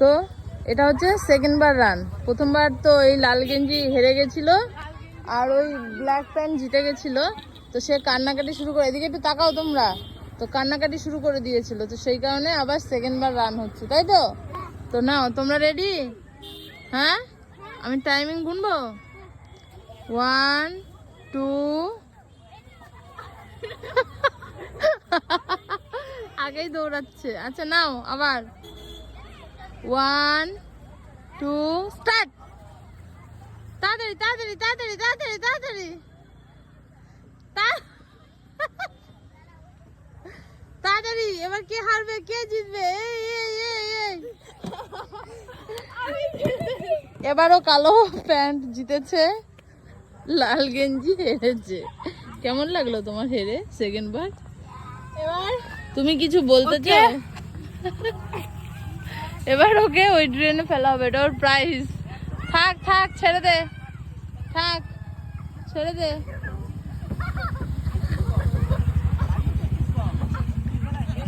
তো এটা হচ্ছে সেকেন্ড বার রান। প্রথমবার তো এই লাল গেঞ্জি হেরে গেছিল আর ওই ব্ল্যাক প্যান্ট জিতে গেছিল। তো সে কান্নাকাটি শুরু করে, এদিকে একটু তাকাও তোমরা, তো কান্নাকাটি শুরু করে দিয়েছিল। তো সেই কারণে আবার সেকেন্ড বার রান হচ্ছে, তাই তো? তো নাও, তোমরা রেডি? হ্যাঁ, আমি টাইমিং গুনবো। 1 2 আগেই দৌড়াচ্ছে। আচ্ছা নাও আবার 1 2 স্টার্ট। তাড়াতাড়ি তাড়াতাড়ি তাড়াতাড়ি তাড়াতাড়ি তাড়াতাড়ি তাড়াতাড়ি। এবার কে হারবে কে জিতবে? এই এবারও কালো প্যান্ট জিতেছে, লাল গেঞ্জি হেরেছে। কেমন লাগলো তোমার হেরে সেকেন্ড বার? এবার তুমি কিছু বলতে চাও? এবার ওকে ওই ড্রেনে ফেলা হবে, এটা ওর প্রাইজ। থাক থাক, ছেড়ে দে, থাক, ছেড়ে দে।